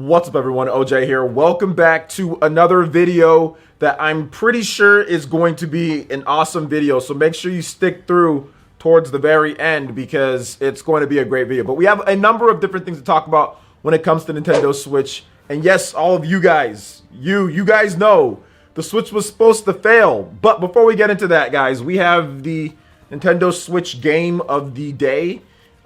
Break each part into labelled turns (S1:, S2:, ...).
S1: What's up everyone, OJ here. Welcome back to another video that I'm pretty sure is going to be an awesome video. So make sure you stick through towards the very end because it's going to be a great video. But we have a number of different things to talk about when it comes to Nintendo Switch. And yes, all of you guys, you guys know the Switch was supposed to fail. But before we get into that, guys, we have the Nintendo Switch game of the day.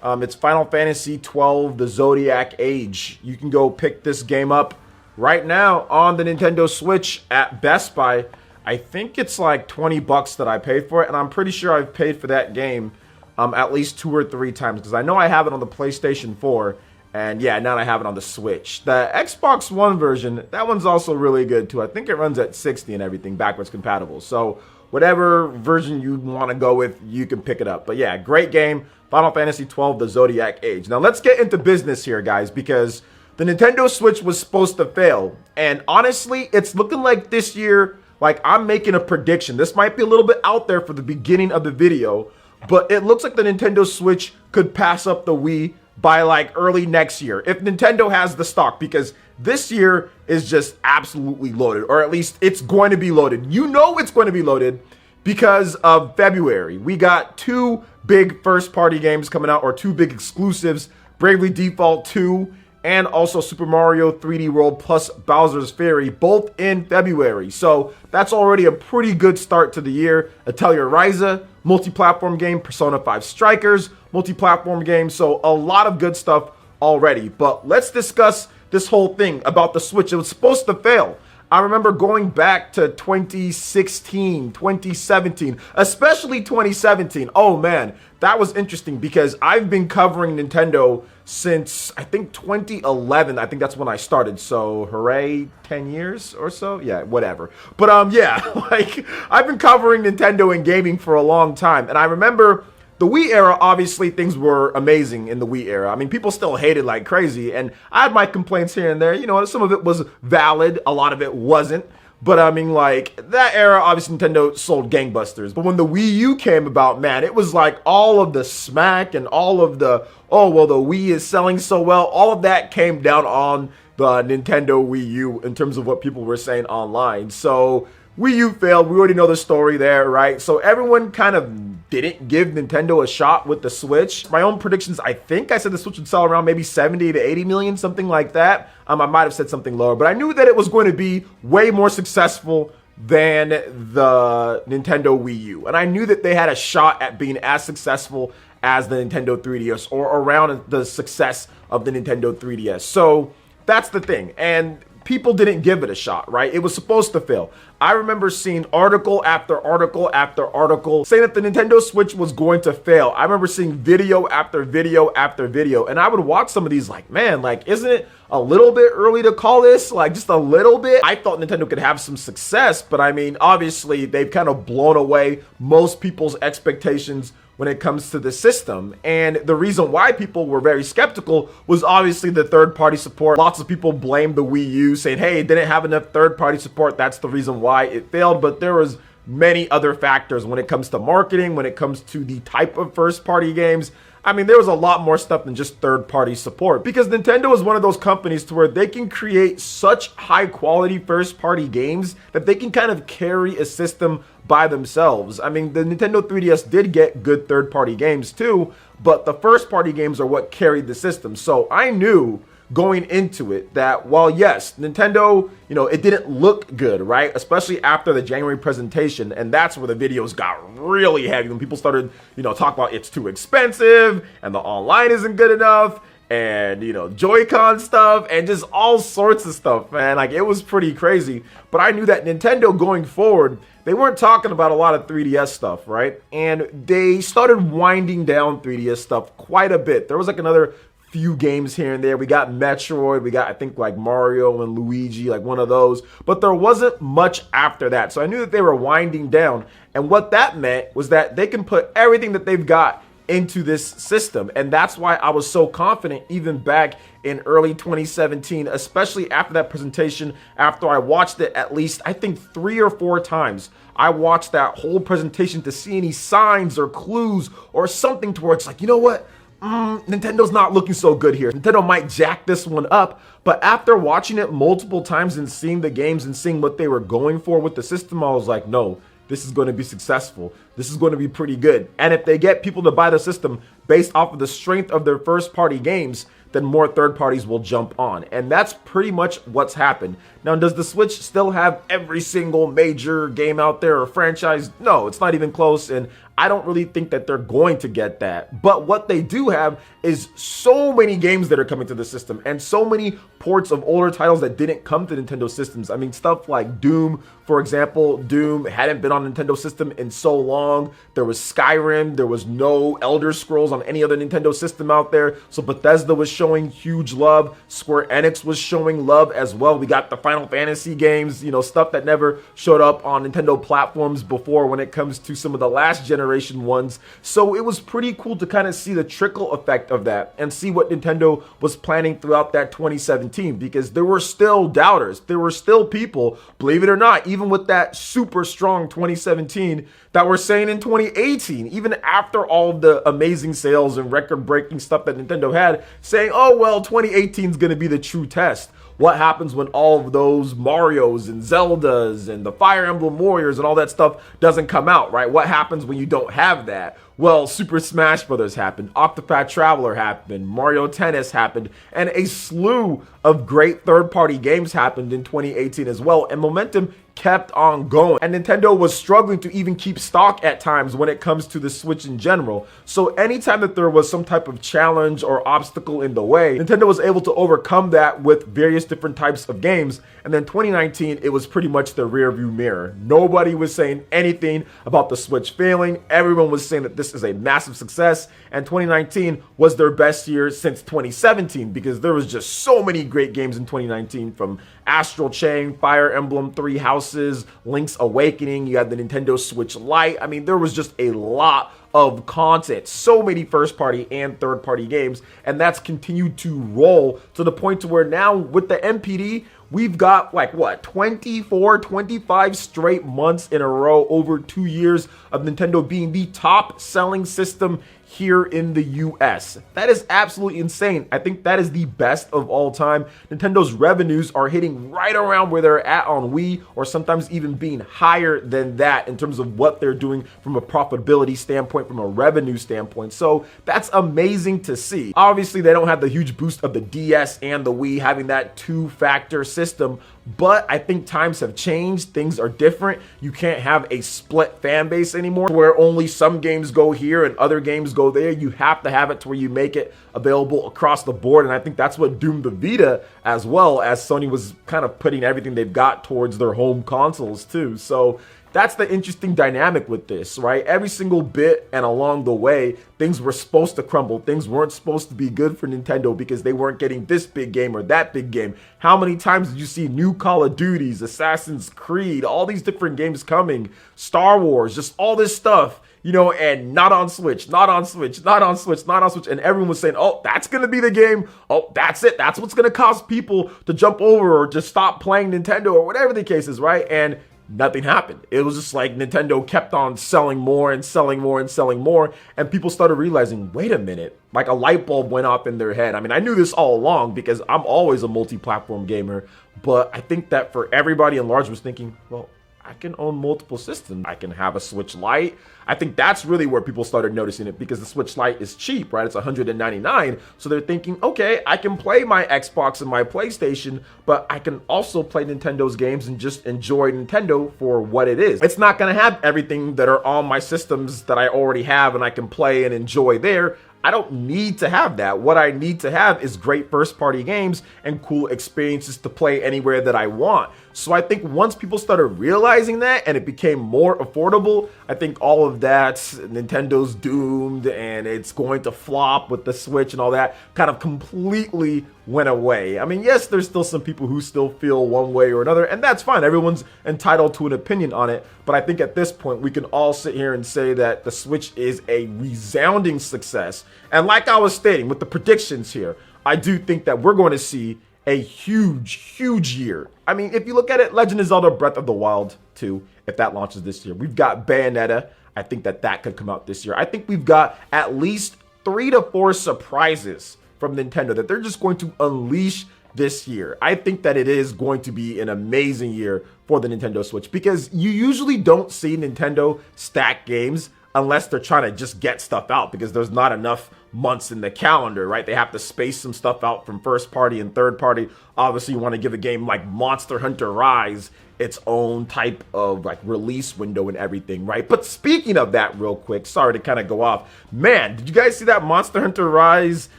S1: It's Final Fantasy 12, the Zodiac Age. You can go pick this game up right now on the Nintendo Switch at Best Buy. I think it's like 20 bucks that I paid for it, and I'm pretty sure I've paid for that game at least 2 or 3 times because I know I have it on the PlayStation 4, and yeah, now I have it on the Switch. The Xbox One version, that one's also really good too. I think it runs at 60 and everything, backwards compatible. So whatever version you want to go with, you can pick it up. But yeah, great game. Final Fantasy 12, the Zodiac Age. Now let's get into business here, guys, because the Nintendo Switch was supposed to fail. And honestly, it's looking like this year, like I'm making a prediction. This might be a little bit out there for the beginning of the video, but it looks like the Nintendo Switch could pass up the Wii by like early next year. If Nintendo has the stock, because this year is just absolutely loaded, or at least it's going to be loaded. You know it's going to be loaded because of February. We got 2 big first-party games coming out, or 2 big exclusives, Bravely Default 2 and also Super Mario 3D World plus Bowser's Fury, both in February. So that's already a pretty good start to the year. Atelier Ryza, multi-platform game, Persona 5 Strikers, multi-platform game. So a lot of good stuff already. But let's discuss this whole thing about the Switch. It was supposed to fail. I remember going back to 2016, 2017, especially 2017. Oh man, that was interesting because I've been covering Nintendo since I think 2011. I think that's when I started. So hooray, 10 years or so. Yeah, whatever. But yeah, like I've been covering Nintendo and gaming for a long time. And I remember the Wii era, obviously things were amazing in the Wii era. I mean, people still hated like crazy, and I had my complaints here and there. You know, some of it was valid, a lot of it wasn't. But I mean, like, that era, obviously Nintendo sold gangbusters. But when the Wii U came about, man, it was like all of the smack and all of the, oh, well, the Wii is selling so well. All of that came down on the Nintendo Wii U in terms of what people were saying online. So Wii U failed. We already know the story there, right? So everyone kind of didn't give Nintendo a shot with the Switch. My own predictions, I think I said the Switch would sell around maybe 70 to 80 million, something like that. I might have said something lower, but I knew that it was going to be way more successful than the Nintendo Wii U. And I knew that they had a shot at being as successful as the Nintendo 3DS or around the success of the Nintendo 3DS. So that's the thing. And people didn't give it a shot, right? It was supposed to fail. I remember seeing article after article after article saying that the Nintendo Switch was going to fail. I remember seeing video after video after video, and I would watch some of these like, man, like, isn't it a little bit early to call this? Like, just a little bit? I thought Nintendo could have some success, but I mean, obviously, they've kind of blown away most people's expectations when it comes to the system. And the reason why people were very skeptical was obviously the third-party support. Lots of people blamed the Wii U, saying, hey, it didn't have enough third-party support. That's the reason why it failed. But there was many other factors when it comes to marketing, when it comes to the type of first-party games. I mean, there was a lot more stuff than just third-party support, because Nintendo is one of those companies to where they can create such high-quality first-party games that they can kind of carry a system by themselves. I mean, the Nintendo 3DS did get good third-party games too, but the first-party games are what carried the system. So I knew going into it that while yes, Nintendo, you know, it didn't look good, right? Especially after the January presentation, and that's where the videos got really heavy when people started, you know, talk about it's too expensive and the online isn't good enough and, you know, Joy-Con stuff and just all sorts of stuff, man. Like, it was pretty crazy. But I knew that Nintendo going forward, they weren't talking about a lot of 3DS stuff, right? And they started winding down 3DS stuff quite a bit. There was like another few games here and there. We got Metroid, we got I think like Mario and Luigi, like one of those, but there wasn't much after that. So I knew that they were winding down, and what that meant was that they can put everything that they've got into this system. And that's why I was so confident even back in early 2017, especially after that presentation, after I watched it at least I think 3 or 4 times. I watched that whole presentation to see any signs or clues or something towards like, you know what, Nintendo's not looking so good here. Nintendo might jack this one up, but after watching it multiple times and seeing the games and seeing what they were going for with the system, I was like, no, this is going to be successful. This is going to be pretty good. And if they get people to buy the system based off of the strength of their first party games, then more third parties will jump on. And that's pretty much what's happened. Now, does the Switch still have every single major game out there or franchise? No, it's not even close. And I don't really think that they're going to get that. But what they do have is so many games that are coming to the system and so many ports of older titles that didn't come to Nintendo systems. I mean, stuff like Doom, for example. Doom hadn't been on Nintendo system in so long. There was Skyrim. There was no Elder Scrolls on any other Nintendo system out there. So Bethesda was showing huge love. Square Enix was showing love as well. We got the Final Fantasy games, you know, stuff that never showed up on Nintendo platforms before when it comes to some of the last generation ones. So it was pretty cool to kind of see the trickle effect of that and see what Nintendo was planning throughout that 2017, because there were still doubters. There were still people, believe it or not, even with that super strong 2017, that were saying in 2018, even after all of the amazing sales and record-breaking stuff that Nintendo had, saying, oh, well, 2018 is going to be the true test. What happens when all of those Marios and Zeldas and the Fire Emblem Warriors and all that stuff doesn't come out, right? What happens when you don't have that? Well, Super Smash Bros. Happened, Octopath Traveler happened, Mario Tennis happened, and a slew of great third-party games happened in 2018 as well, and momentum kept on going. And Nintendo was struggling to even keep stock at times when it comes to the Switch in general. So anytime that there was some type of challenge or obstacle in the way, Nintendo was able to overcome that with various different types of games. And then 2019, it was pretty much the rearview mirror. Nobody was saying anything about the Switch failing. Everyone was saying that this is a massive success. And 2019 was their best year since 2017, because there was just so many great games in 2019, from Astral Chain, Fire Emblem, Three Houses, Link's Awakening. You had the Nintendo Switch Lite. I mean, there was just a lot of content, so many first party and third party games, and that's continued to roll to the point to where now with the MPD, we've got like what, 24, 25 straight months in a row over 2 years of Nintendo being the top selling system here in the US. That is absolutely insane. I think that is the best of all time. Nintendo's revenues are hitting right around where they're at on Wii, or sometimes even being higher than that in terms of what they're doing from a profitability standpoint, from a revenue standpoint. So that's amazing to see. Obviously, they don't have the huge boost of the DS and the Wii having that two-factor system, but I think times have changed. Things are different. You can't have a split fan base anymore where only some games go here and other games go there. You have to have it to where you make it available across the board. And I think that's what doomed the Vita, as well as Sony was kind of putting everything they've got towards their home consoles too. So that's the interesting dynamic with this, right? Every single bit and along the way, things were supposed to crumble. Things weren't supposed to be good for Nintendo because they weren't getting this big game or that big game. How many times did you see new Call of Duties, Assassin's Creed, all these different games coming, Star Wars, just all this stuff, you know, and not on Switch, not on Switch, not on Switch, not on Switch. And everyone was saying, oh, that's going to be the game. Oh, that's it. That's what's going to cause people to jump over or just stop playing Nintendo or whatever the case is, right? And nothing happened. It was just like Nintendo kept on selling more and selling more and selling more. And people started realizing, wait a minute, like a light bulb went off in their head. I mean, I knew this all along because I'm always a multi-platform gamer. But I think that for everybody in large was thinking, well, I can own multiple systems. I can have a Switch Lite. I think that's really where people started noticing it, because the Switch Lite is cheap, right? It's $199. So they're thinking, okay, I can play my Xbox and my PlayStation, but I can also play Nintendo's games and just enjoy Nintendo for what it is. It's not going to have everything that are on my systems that I already have and I can play and enjoy there. I don't need to have that. What I need to have is great first-party games and cool experiences to play anywhere that I want. So I think once people started realizing that and it became more affordable, I think all of that, Nintendo's doomed and it's going to flop with the Switch and all that, kind of completely went away. I mean, yes, there's still some people who still feel one way or another, and that's fine. Everyone's entitled to an opinion on it. But I think at this point, we can all sit here and say that the Switch is a resounding success. And like I was stating with the predictions here, I do think that we're going to see a huge year. I mean, if you look at it, Legend of Zelda Breath of the Wild 2, if that launches this year. We've got Bayonetta. I think that that could come out this year. I think we've got at least 3 to 4 surprises from Nintendo that they're just going to unleash this year. I think that it is going to be an amazing year for the Nintendo Switch because you usually don't see Nintendo stack games unless they're trying to just get stuff out because there's not enough months in the calendar, right? They have to space some stuff out from first party and third party. Obviously, you want to give a game like Monster Hunter Rise its own type of like release window and everything, right? But speaking of that real quick, sorry to kind of go off. Man, did you guys see that Monster Hunter Rise,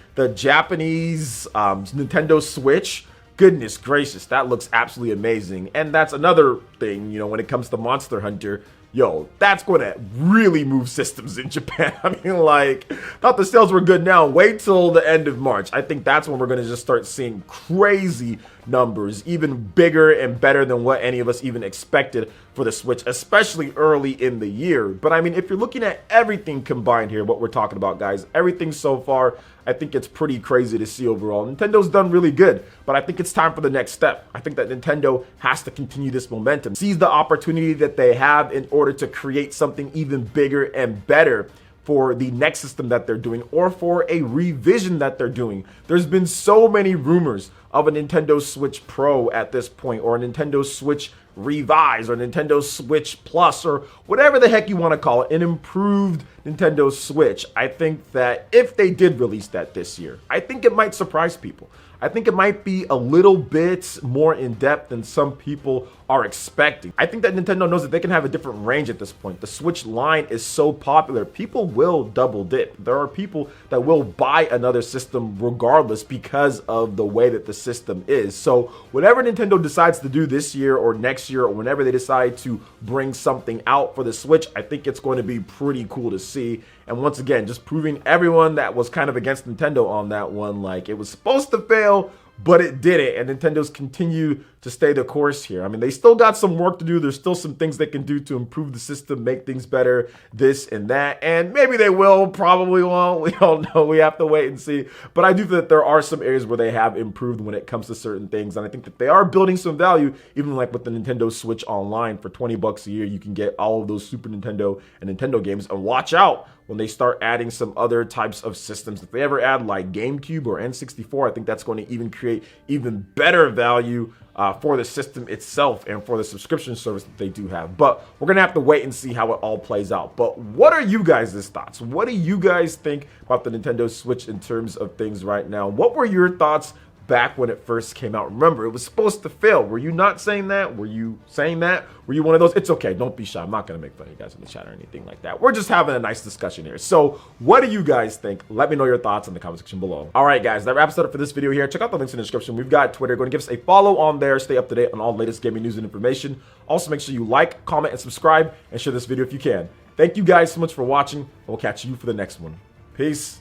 S1: the Japanese Nintendo Switch? Goodness gracious, that looks absolutely amazing. And that's another thing, you know, when it comes to Monster Hunter, yo, that's going to really move systems in Japan. I mean, like, thought the sales were good now. Wait till the end of March. I think that's when we're going to just start seeing crazy numbers, even bigger and better than what any of us even expected for the Switch, especially early in the year. But I mean, if you're looking at everything combined here, what we're talking about, guys, everything so far, I think it's pretty crazy to see overall. Nintendo's done really good, but I think it's time for the next step. I think that Nintendo has to continue this momentum, seize the opportunity that they have in order to create something even bigger and better for the next system that they're doing or for a revision that they're doing. There's been so many rumors of a Nintendo Switch Pro at this point, or a Nintendo Switch Revise, or Nintendo Switch Plus, or whatever the heck you want to call it, an improved Nintendo Switch. I think that if they did release that this year, I think it might surprise people. I think it might be a little bit more in depth than some people are expecting. I think that Nintendo knows that they can have a different range at this point. The Switch line is so popular, people will double dip. There are people that will buy another system regardless because of the way that the system is. So whatever Nintendo decides to do this year or next year, or whenever they decide to bring something out for the Switch, I think it's going to be pretty cool to see. And once again, just proving everyone that was kind of against Nintendo on that one, like, it was supposed to fail, but it did it. And Nintendo's continue to stay the course here. I mean, they still got some work to do. There's still some things they can do to improve the system, make things better, this and that. And maybe they will, probably won't. We don't know. We have to wait and see. But I do think that there are some areas where they have improved when it comes to certain things. And I think that they are building some value, even like with the Nintendo Switch Online. For 20 bucks a year, you can get all of those Super Nintendo and Nintendo games. And watch out when they start adding some other types of systems. If they ever add like GameCube or N64, I think that's going to even create even better value for the system itself and for the subscription service that they do have. But we're going to have to wait and see how it all plays out. But what are you guys' thoughts? What do you guys think about the Nintendo Switch in terms of things right now? What were your thoughts back when it first came out? Remember, it was supposed to fail. Were you not saying that? Were you saying that? Were you one of those? It's okay. Don't be shy. I'm not going to make fun of you guys in the chat or anything like that. We're just having a nice discussion here. So what do you guys think? Let me know your thoughts in the comment section below. All right, guys, that wraps it up for this video here. Check out the links in the description. We've got Twitter. Go and give us a follow on there. Stay up to date on all the latest gaming news and information. Also, make sure you like, comment, and subscribe, and share this video if you can. Thank you guys so much for watching. We'll catch you for the next one. Peace.